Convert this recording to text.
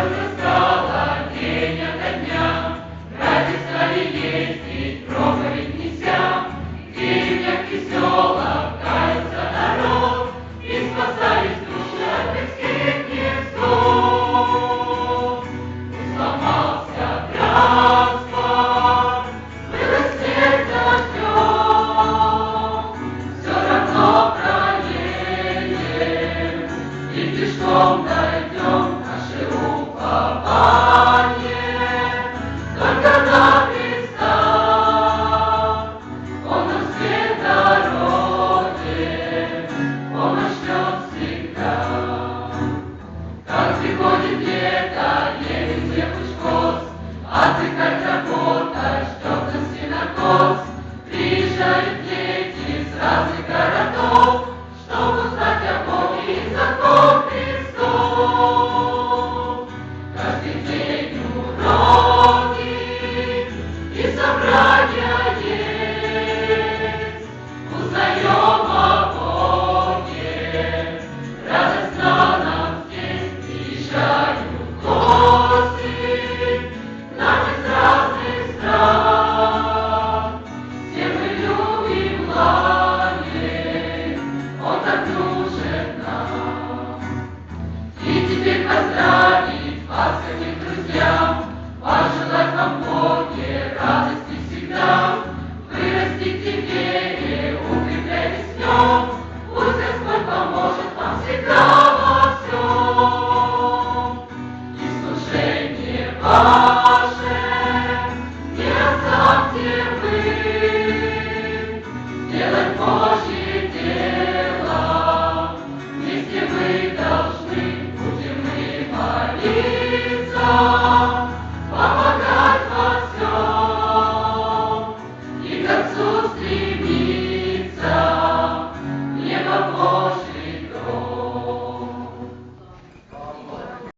возрастала день ото дня, ради стали ездить, проповедь неся, в деревнях и селах кается народ, и спасались души от людских невзгод. Сломался транспорт, было снег дождем, все равно проедем и пешком дойдем. Наше упование только на Христа, Он нам свет дороги, помощь ждет всегда. Как приходит лето, едем всех уж коз, отдыхать, работать, ждет нас синокос. Приезжают дети с разных городов, чтобы узнать о Боге и закон Христов. Каждый день уроки и собрания есть, узнаем о Боге, радостно нам здесь приезжают гости, нам из разных стран. Все мы любим лани, Он так нужен нам. И теперь поздравить вас, всяких друзьям, пожелать вам в Боге радости всегда. Вырастите в вере, укрепляйтесь в нем, пусть Господь поможет вам всегда во всем. И служение ваше не оставьте вы, делать Божье дело, вместе мы должны, будем мы молиться, помогать во всем и к Отцу стремиться.